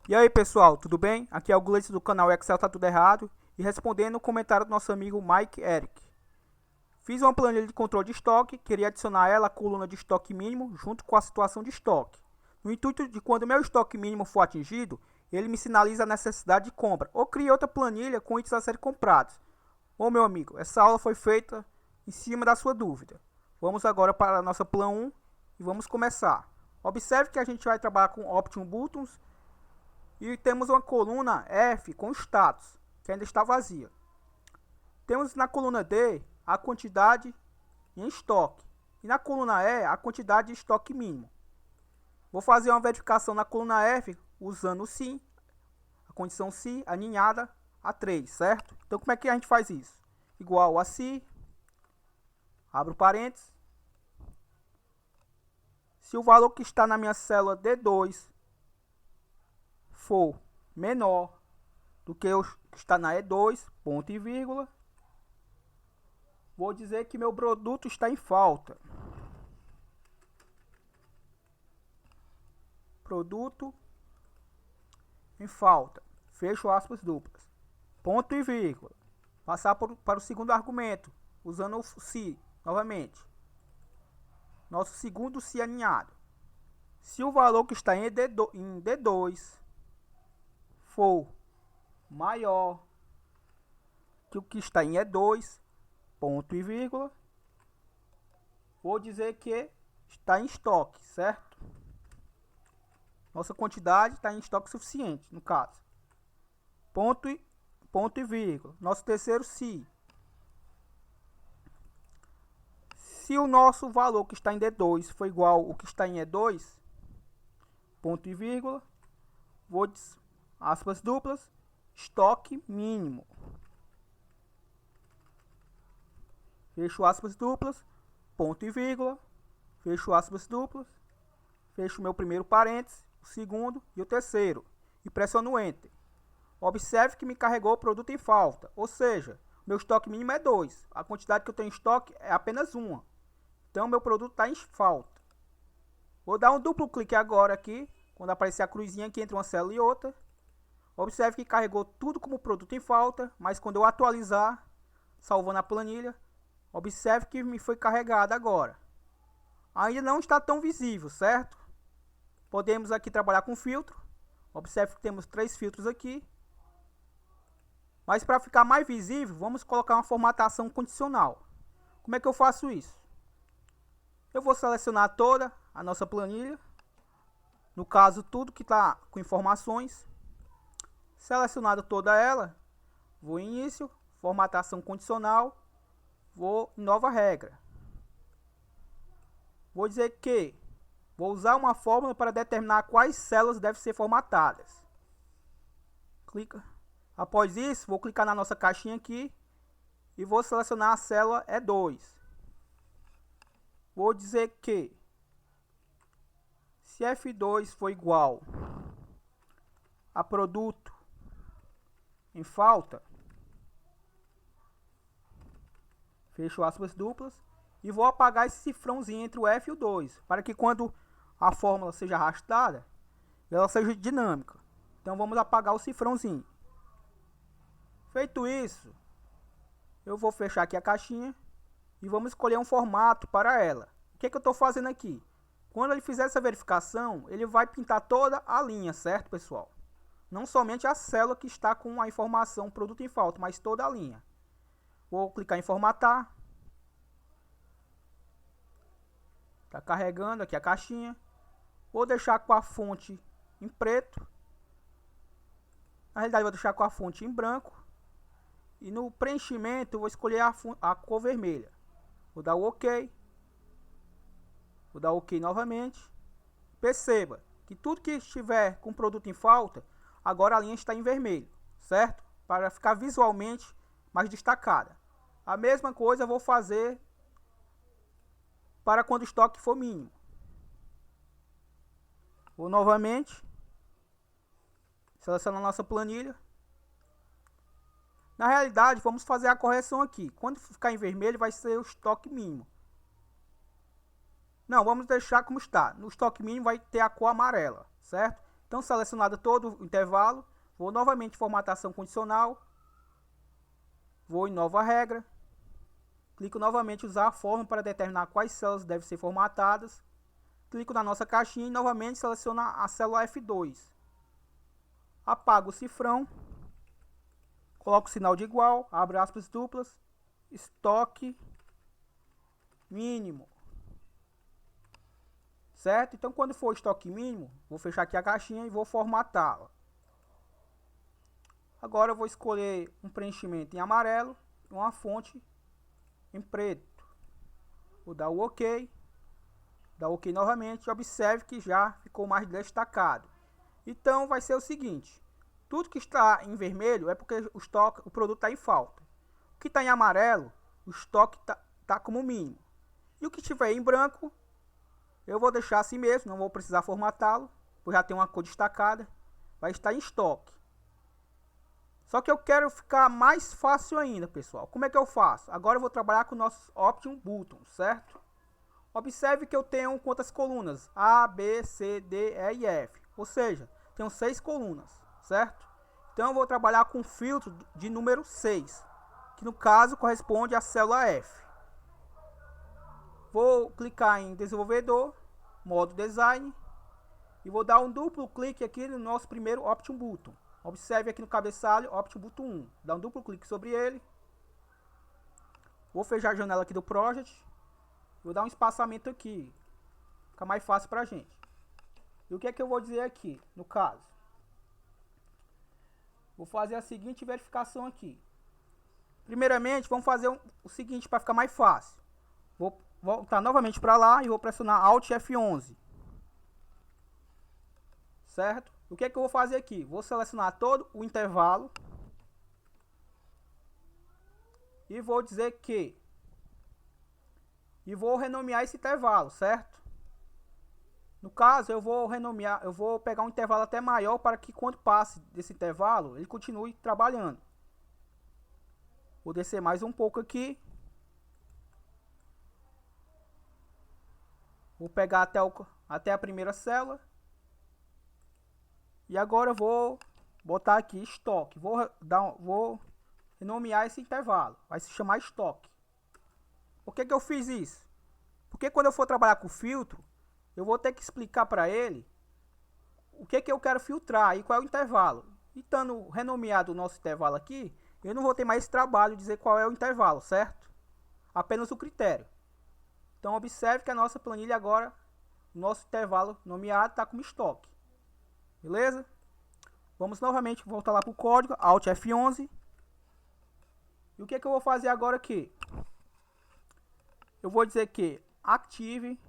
E aí pessoal, tudo bem? Aqui é o Gleice do canal Excel Tá Tudo Errado e respondendo o comentário do nosso amigo Mike Eric. Fiz uma planilha de controle de estoque, queria adicionar ela à coluna de estoque mínimo junto com a situação de estoque. No intuito de quando meu estoque mínimo for atingido, ele me sinaliza a necessidade de compra ou cria outra planilha com itens a serem comprados. Ô meu amigo, essa aula foi feita em cima da sua dúvida. Vamos agora para a nossa plan 1 e vamos começar. Observe que a gente vai trabalhar com Option Buttons e temos uma coluna F com status, que ainda está vazia. Temos na coluna D a quantidade em estoque. E na coluna E a quantidade de estoque mínimo. Vou fazer uma verificação na coluna F usando o SI, a condição SI aninhada a 3, certo? Então como é que a gente faz isso? Igual a SI, abro parênteses. Se o valor que está na minha célula D2 for menor do que o que está na E2, ponto e vírgula, vou dizer que meu produto está em falta. Produto em falta. Fecho aspas duplas. Ponto e vírgula. Passar para o segundo argumento, usando o se novamente. Nosso segundo se aninhado. Se o valor que está em D2 for maior que o que está em E2, ponto e vírgula, vou dizer que está em estoque, certo? Nossa quantidade está em estoque suficiente, no caso. Ponto e vírgula. Nosso terceiro se. Se o nosso valor que está em D2 for igual ao que está em E2, ponto e vírgula, vou aspas duplas, estoque mínimo. Fecho aspas duplas, ponto e vírgula, fecho aspas duplas, fecho meu primeiro parênteses, o segundo e o terceiro, e pressiono Enter. Observe que me carregou o produto em falta, ou seja, meu estoque mínimo é 2, a quantidade que eu tenho em estoque é apenas 1. Então meu produto está em falta. Vou dar um duplo clique agora aqui, quando aparecer a cruzinha aqui entre uma célula e outra. Observe que carregou tudo como produto em falta, mas quando eu atualizar, salvando a planilha, observe que me foi carregado agora. Ainda não está tão visível, certo? Podemos aqui trabalhar com filtro. Observe que temos 3 filtros aqui. Mas para ficar mais visível, vamos colocar uma formatação condicional. Como é que eu faço isso? Eu vou selecionar toda a nossa planilha. No caso, tudo que está com informações. Selecionado toda ela, vou em início, formatação condicional, vou em nova regra. Vou dizer que vou usar uma fórmula para determinar quais células devem ser formatadas. Clica. Após isso, vou clicar na nossa caixinha aqui e vou selecionar a célula E2. Vou dizer que se F2 for igual a produto em falta, fecho aspas duplas, e vou apagar esse cifrãozinho entre o F e o 2, para que quando a fórmula seja arrastada, ela seja dinâmica. Então vamos apagar o cifrãozinho. Feito isso, eu vou fechar aqui a caixinha e vamos escolher um formato para ela. O que eu estou fazendo aqui? Quando ele fizer essa verificação, ele vai pintar toda a linha, certo, pessoal? Não somente a célula que está com a informação produto em falta, mas toda a linha. Vou clicar em formatar. Está carregando aqui a caixinha. Vou deixar com a fonte em preto. Na realidade, vou deixar com a fonte em branco. E no preenchimento, eu vou escolher a cor vermelha. Vou dar o OK. Vou dar OK novamente. Perceba que tudo que estiver com produto em falta, agora a linha está em vermelho, certo? Para ficar visualmente mais destacada. A mesma coisa eu vou fazer para quando o estoque for mínimo. Vou novamente selecionar a nossa planilha. Na realidade, vamos fazer a correção aqui. Quando ficar em vermelho, vai ser o estoque mínimo. Não, vamos deixar como está. No estoque mínimo vai ter a cor amarela, certo? Então, selecionado todo o intervalo, vou novamente em formatação condicional, vou em nova regra, clico novamente em usar a forma para determinar quais células devem ser formatadas, clico na nossa caixinha e novamente seleciono a célula F2. Apago o cifrão, coloco o sinal de igual, abro aspas duplas, estoque mínimo. Certo? Então, quando for estoque mínimo, vou fechar aqui a caixinha e vou formatá-la. Agora eu vou escolher um preenchimento em amarelo e uma fonte em preto. Vou dar o OK. Dar o OK novamente. Observe que já ficou mais destacado. Então, vai ser o seguinte. Tudo que está em vermelho é porque o produto está em falta. O que está em amarelo, o estoque está como mínimo. E o que estiver em branco, eu vou deixar assim mesmo, não vou precisar formatá-lo, pois já tem uma cor destacada, vai estar em estoque. Só que eu quero ficar mais fácil ainda, pessoal. Como é que eu faço? Agora eu vou trabalhar com o nosso Option Button, certo? Observe que eu tenho quantas colunas? A, B, C, D, E e F. Ou seja, tenho 6 colunas, certo? Então eu vou trabalhar com o filtro de número 6, que no caso corresponde à célula F. Vou clicar em desenvolvedor, modo design, e vou dar um duplo clique aqui no nosso primeiro Option Button. Observe aqui no cabeçalho, Option Button 1. Dá um duplo clique sobre ele. Vou fechar a janela aqui do Project. Vou dar um espaçamento aqui. Fica mais fácil pra gente. E o que é que eu vou dizer aqui, no caso? Vou fazer a seguinte verificação aqui. Primeiramente, vamos fazer o seguinte para ficar mais fácil. Vou voltar novamente para lá e vou pressionar Alt F11. Certo? O que é que eu vou fazer aqui? Vou selecionar todo o intervalo. E vou dizer que... E vou renomear esse intervalo, certo? No caso, eu vou renomear, eu vou pegar um intervalo até maior para que quando passe desse intervalo, ele continue trabalhando. Vou descer mais um pouco aqui. Vou pegar até a primeira célula. E agora eu vou botar aqui estoque. Vou renomear esse intervalo. Vai se chamar estoque. Por que eu fiz isso? Porque quando eu for trabalhar com filtro, eu vou ter que explicar para ele o que eu quero filtrar e qual é o intervalo. E estando renomeado o nosso intervalo aqui, eu não vou ter mais esse trabalho de dizer qual é o intervalo, certo? Apenas o critério. Então observe que a nossa planilha agora, o nosso intervalo nomeado está como estoque. Beleza? Vamos novamente voltar lá para o código, Alt F11. E o que eu vou fazer agora aqui? Eu vou dizer que Active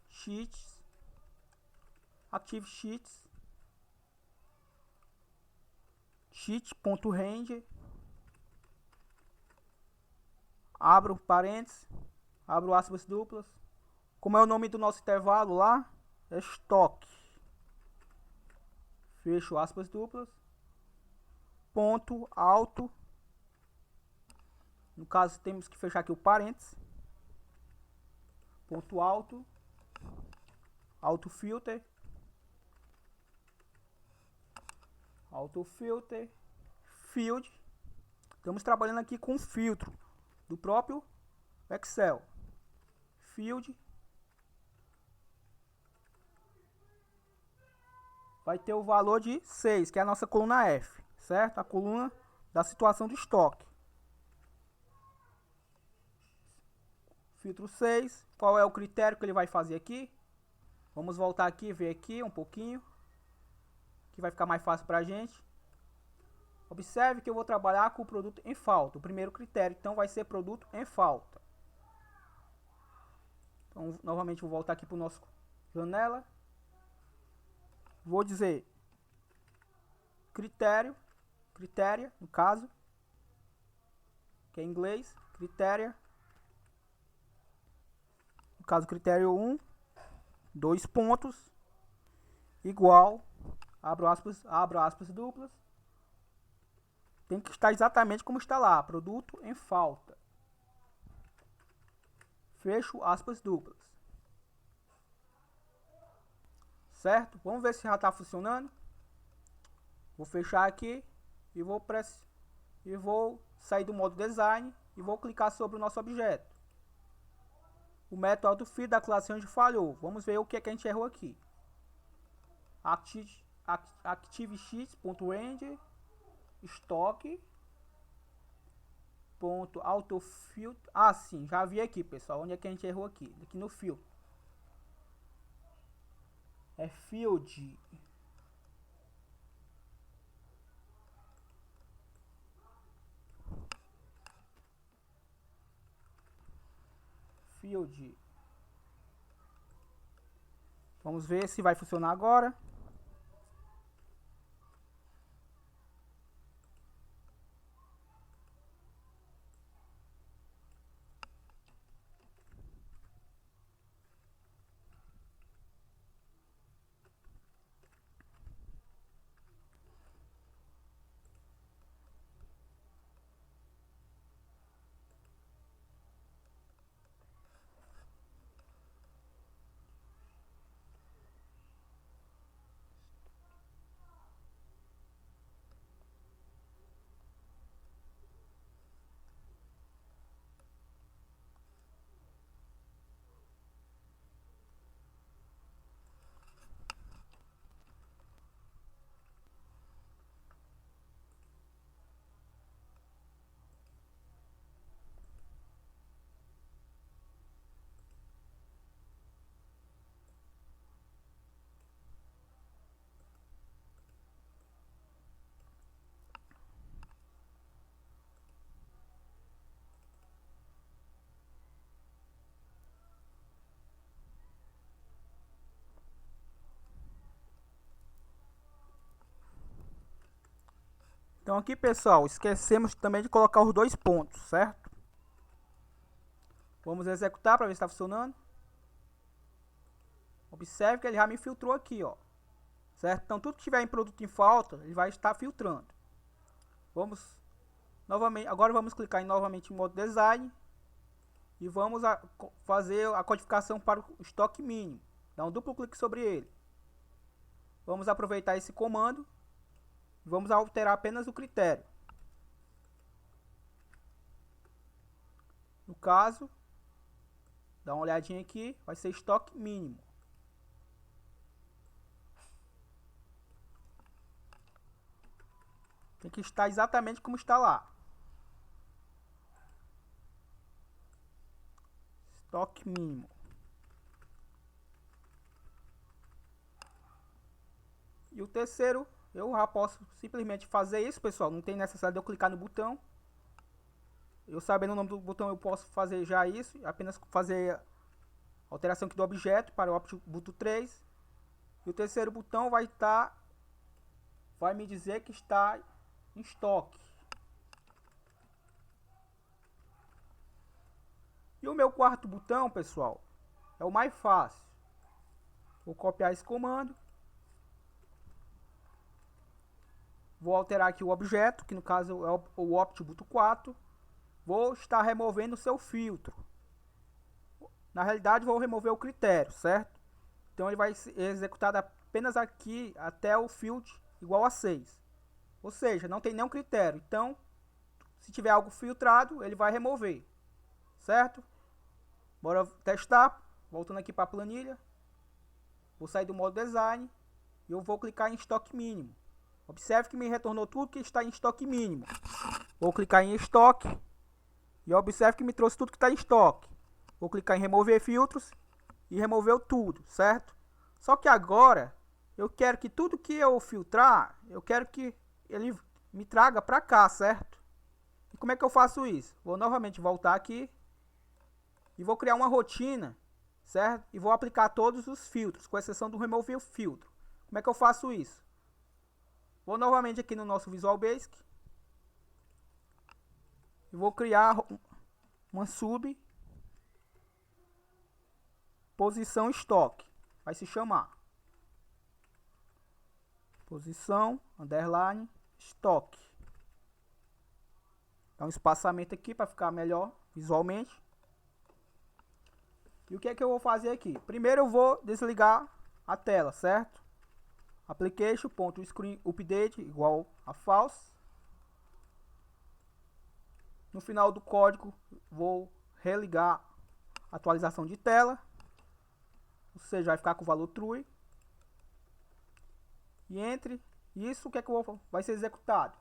Sheets, Sheet.range, abro parênteses, abro aspas duplas. Como é o nome do nosso intervalo lá? É estoque. Fecho aspas duplas. Ponto alto. No caso, temos que fechar aqui o parênteses. Ponto alto. Auto filter. Field. Estamos trabalhando aqui com filtro do próprio Excel. Field. Vai ter o valor de 6, que é a nossa coluna F, certo? A coluna da situação do estoque. Filtro 6. Qual é o critério que ele vai fazer aqui? Vamos voltar aqui e ver aqui um pouquinho, que vai ficar mais fácil para a gente. Observe que eu vou trabalhar com o produto em falta. O primeiro critério, então, vai ser produto em falta. Então, novamente, vou voltar aqui para o nosso janela. Vou dizer critéria, no caso, que é em inglês, critéria. No caso, critério 1, 2 pontos, igual, abro aspas duplas. Tem que estar exatamente como está lá, produto em falta. Fecho aspas duplas. certo? Vamos ver se já está funcionando. Vou fechar aqui e vou sair do modo design e vou clicar sobre o nosso objeto. O método AutoFit da classe onde falhou. Vamos ver o que é que a gente errou aqui. ActiveX.render estoque .autofilter. Ah, sim, já vi aqui, pessoal. Onde é que a gente errou aqui? Aqui no filtro. É field. Vamos ver se vai funcionar agora. Então aqui, pessoal, esquecemos também de colocar os 2 pontos, certo? Vamos executar para ver se está funcionando. Observe que ele já me filtrou aqui, ó. Certo? Então tudo que tiver em produto em falta, ele vai estar filtrando. Vamos novamente, agora vamos clicar novamente em modo design e vamos fazer a codificação para o estoque mínimo. Dá um duplo clique sobre ele. Vamos aproveitar esse comando. Vamos alterar apenas o critério. No caso, dá uma olhadinha aqui, vai ser estoque mínimo. Tem que estar exatamente como está lá. Estoque mínimo. E o terceiro, eu já posso simplesmente fazer isso, pessoal. Não tem necessidade de eu clicar no botão. Eu sabendo o nome do botão, eu posso fazer já isso. Apenas fazer a alteração aqui do objeto para o botão 3. E o terceiro botão vai me dizer que está em estoque. E o meu quarto botão, pessoal, é o mais fácil. Vou copiar esse comando. Vou alterar aqui o objeto, que no caso é o Optboot 4. Vou estar removendo o seu filtro. Na realidade, vou remover o critério, certo? Então ele vai ser executado apenas aqui até o field igual a 6. Ou seja, não tem nenhum critério. Então, se tiver algo filtrado, ele vai remover. Certo? Bora testar. Voltando aqui para a planilha. Vou sair do modo design. E eu vou clicar em estoque mínimo. Observe que me retornou tudo que está em estoque mínimo. Vou clicar em estoque. E observe que me trouxe tudo que está em estoque. Vou clicar em remover filtros. E removeu tudo, certo? Só que agora, eu quero que tudo que eu filtrar, eu quero que ele me traga para cá, certo? E como é que eu faço isso? Vou novamente voltar aqui. E vou criar uma rotina, certo? E vou aplicar todos os filtros, com exceção do remover filtro. Como é que eu faço isso? Vou novamente aqui no nosso Visual Basic. E vou criar uma sub posição estoque. Vai se chamar posição underline estoque. Dá um espaçamento aqui para ficar melhor visualmente. E o que é que eu vou fazer aqui? Primeiro eu vou desligar a tela, certo? Application.screenUpdate igual a false. No final do código, vou religar a atualização de tela. Ou seja, vai ficar com o valor true. E entre isso, o que é que vai ser executado?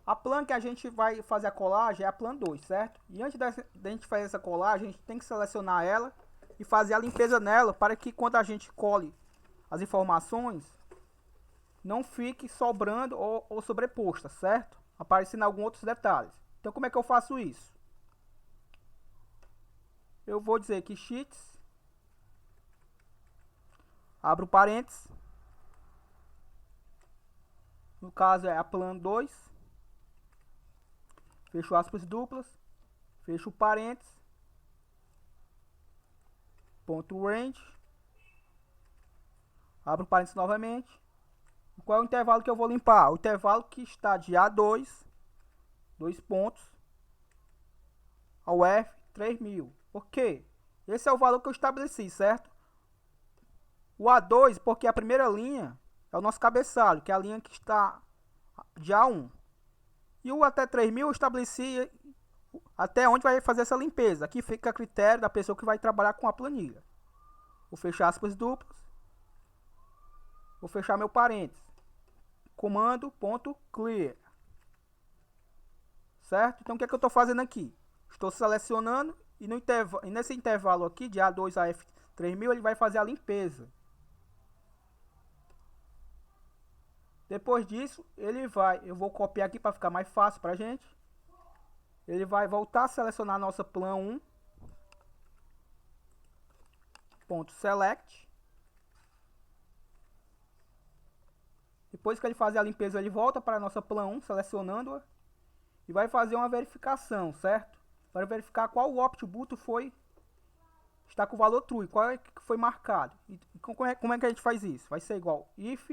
A plan que a gente vai fazer a colagem é a plan 2, certo? E antes da gente fazer essa colagem, a gente tem que selecionar ela e fazer a limpeza nela para que quando a gente cole as informações, não fique sobrando ou sobreposta, certo? Aparecendo alguns outros detalhes. Então, como é que eu faço isso? Eu vou dizer que sheets, abro parênteses, no caso é a plan 2, fecho aspas duplas, fecho parênteses, ponto range, abro parênteses novamente. Qual é o intervalo que eu vou limpar? O intervalo que está de A2, 2 pontos, ao F3000. Por quê? Esse é o valor que eu estabeleci, certo? O A2, porque a primeira linha é o nosso cabeçalho, que é a linha que está de A1. E o até 3000 eu estabeleci até onde vai fazer essa limpeza. Aqui fica a critério da pessoa que vai trabalhar com a planilha. Vou fechar aspas duplas. Vou fechar meu parênteses. Comando.clear. Certo? Então o que é que eu estou fazendo aqui? Estou selecionando e nesse intervalo aqui de A2 a F3000 ele vai fazer a limpeza. Depois disso, eu vou copiar aqui para ficar mais fácil para a gente. Ele vai voltar a selecionar a nossa plan 1. Ponto select. Depois que ele fazer a limpeza, ele volta para a nossa plan 1, selecionando-a. E vai fazer uma verificação, certo? Para verificar qual o optbutton está com o valor true, qual é que foi marcado. E como é que a gente faz isso? Vai ser igual if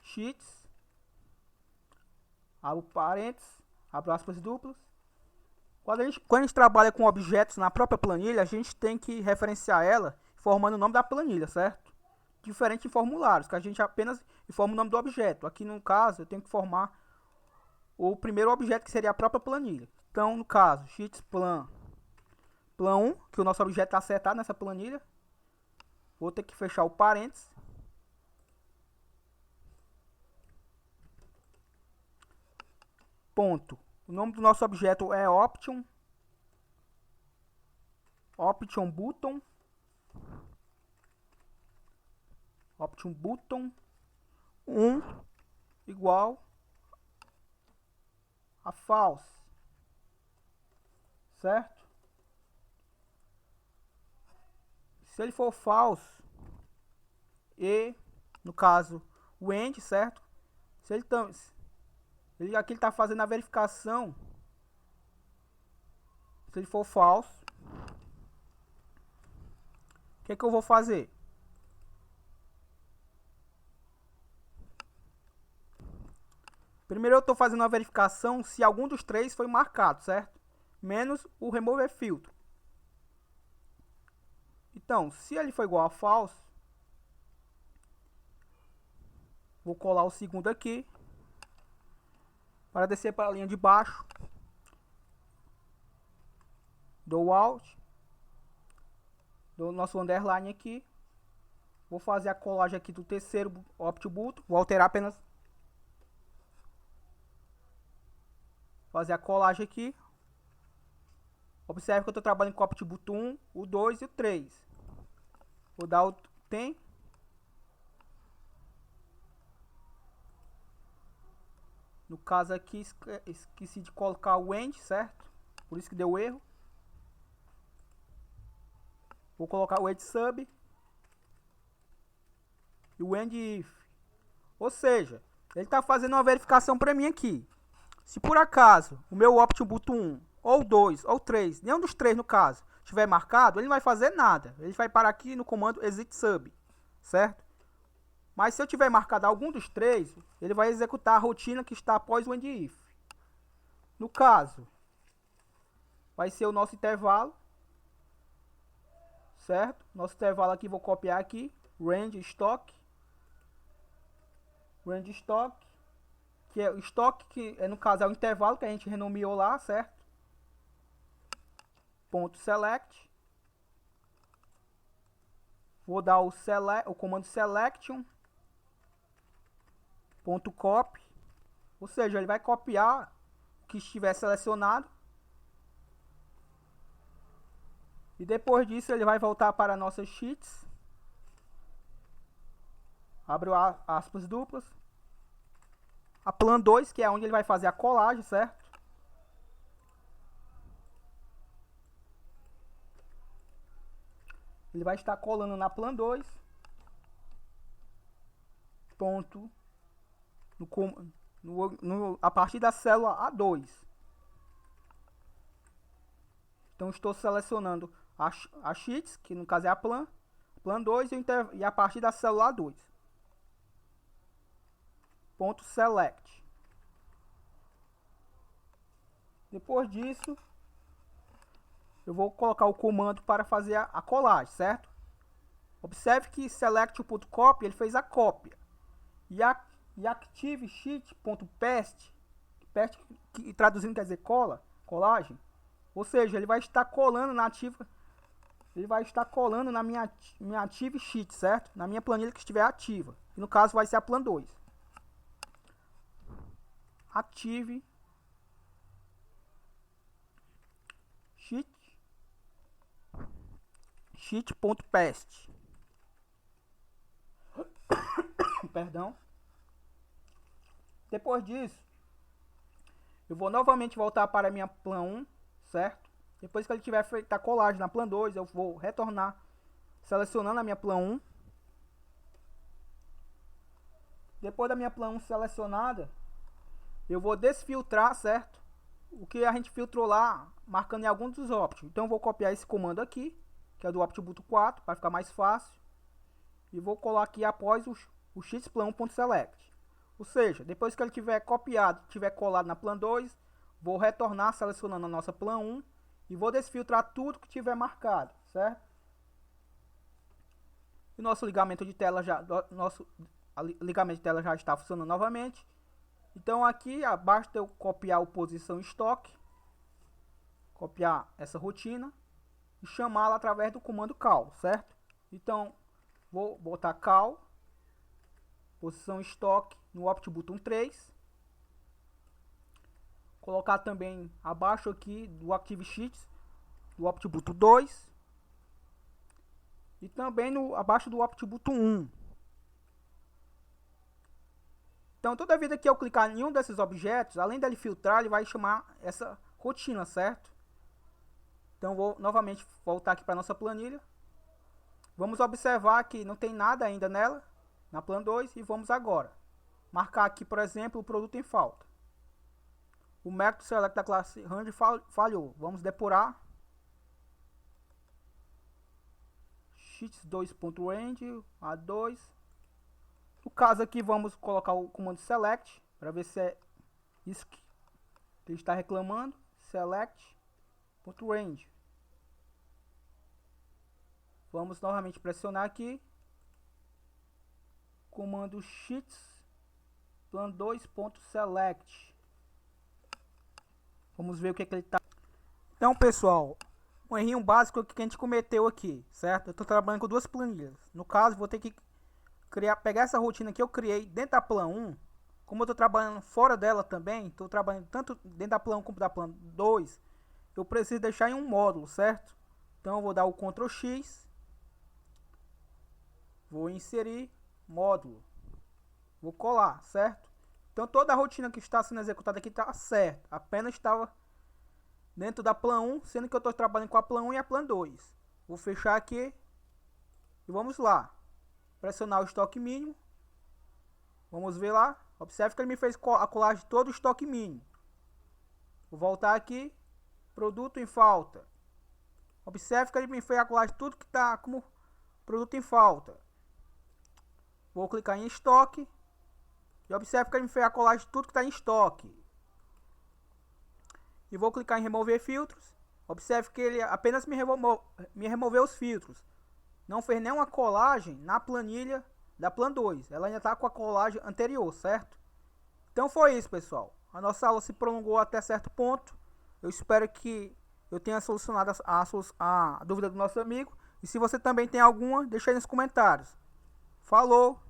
sheets, abro parênteses, abro aspas duplas. Quando a gente trabalha com objetos na própria planilha, a gente tem que referenciar ela formando o nome da planilha, certo? Diferente de formulários, que a gente apenas informa o nome do objeto. Aqui no caso, eu tenho que formar o primeiro objeto, que seria a própria planilha. Então, no caso, sheets plan 1, que o nosso objeto está acertado nessa planilha. Vou ter que fechar o parênteses. Ponto. O nome do nosso objeto é option button. Option button 1 igual a false. Certo? Se ele for false, e no caso o end, certo? Se ele aqui ele está fazendo a verificação. Se ele for false, o que é que eu vou fazer? Primeiro eu estou fazendo a verificação se algum dos três foi marcado, certo? Menos o remover filtro. Então, se ele for igual a false, vou colar o segundo aqui. Para descer para a linha de baixo, dou Alt, dou nosso underline aqui. Vou fazer a colagem aqui do terceiro optbutton. Vou alterar apenas. Fazer a colagem aqui. Observe que eu estou trabalhando com o optbutton 1, o 2 e o 3. Vou dar o tem. No caso aqui, esqueci de colocar o end, certo? Por isso que deu erro. Vou colocar o end sub e o end if. Ou seja, ele está fazendo uma verificação para mim aqui. Se por acaso o meu optbutton 1, ou 2, ou 3, nenhum dos três no caso, estiver marcado, ele não vai fazer nada. Ele vai parar aqui no comando exit sub, certo? Mas se eu tiver marcado algum dos três, ele vai executar a rotina que está após o end if. No caso, vai ser o nosso intervalo, certo? Nosso intervalo aqui, vou copiar aqui, range stock, que é o estoque, que no caso é o intervalo que a gente renomeou lá, certo? Ponto select. Vou dar o comando selection ponto copy, ou seja, ele vai copiar o que estiver selecionado. E depois disso ele vai voltar para nossas sheets. Abre aspas duplas. A plan 2, que é onde ele vai fazer a colagem, certo? Ele vai estar colando na plan 2. Ponto. A partir da célula A2. Então estou selecionando a sheets, que no caso é a plan 2, e a partir da célula A2. Ponto select. Depois disso, eu vou colocar o comando para fazer a colagem, certo? Observe que select.copy, ele fez a cópia. E active sheet.paste, que traduzindo quer dizer colagem. Ou seja, ele vai estar colando na ativa, ele vai estar colando na minha active sheet, certo? Na minha planilha que estiver ativa. Que no caso vai ser a plan 2. Active sheet.paste. Perdão. Depois disso, eu vou novamente voltar para a minha plan 1, certo? Depois que ele tiver feito a colagem na plan 2, eu vou retornar selecionando a minha plan 1. Depois da minha plan 1 selecionada, eu vou desfiltrar, certo? O que a gente filtrou lá, marcando em alguns dos options. Então eu vou copiar esse comando aqui, que é do optbut 4, para ficar mais fácil. E vou colar aqui após o xplan1.select. Ou seja, depois que ele tiver copiado, tiver colado na plan 2, vou retornar selecionando a nossa plan 1 e vou desfiltrar tudo que tiver marcado, certo? E nosso ligamento de tela já está funcionando novamente. Então aqui basta eu copiar o posição estoque, copiar essa rotina e chamá-la através do comando call, certo? Então vou botar call posição estoque no optbutton 3, colocar também abaixo aqui do active sheets do optbutton 2 e também abaixo do optbutton 1. Então toda vez que eu clicar em um desses objetos, além dele filtrar, ele vai chamar essa rotina, certo? Então vou novamente voltar aqui para nossa planilha. Vamos observar que não tem nada ainda nela, na plan 2, e vamos agora marcar aqui, por exemplo, o produto em falta. O método select da classe range falhou. Vamos depurar. sheets2.range A2. No caso aqui, vamos colocar o comando select para ver se é isso que ele está reclamando. Select.range. Vamos novamente pressionar aqui. Comando sheets plan2.select. Vamos ver o que ele está. Então, pessoal, um errinho básico que a gente cometeu aqui, certo? Eu estou trabalhando com duas planilhas. No caso, vou ter que pegar essa rotina que eu criei dentro da plan 1. Como eu estou trabalhando fora dela também, estou trabalhando tanto dentro da plan 1 como da plan 2, eu preciso deixar em um módulo, certo? Então eu vou dar o Ctrl X, vou inserir módulo, vou colar, certo? Então toda a rotina que está sendo executada aqui está certa, apenas estava dentro da plan 1, sendo que eu estou trabalhando com a plan 1 e a plan 2. Vou fechar aqui e vamos lá. Pressionar o estoque mínimo. Vamos ver lá. Observe que ele me fez a colagem de todo o estoque mínimo. Vou voltar aqui. Produto em falta. Observe que ele me fez a colagem de tudo que está como produto em falta. Vou clicar em estoque. E observe que ele me fez a colagem de tudo que está em estoque. E vou clicar em remover filtros. Observe que ele apenas me removeu os filtros. não fez nenhuma colagem na planilha da Plan 2. Ela ainda está com a colagem anterior, certo? Então foi isso, pessoal. A nossa aula se prolongou até certo ponto. Eu espero que eu tenha solucionado a dúvida do nosso amigo. E se você também tem alguma, deixa aí nos comentários. Falou!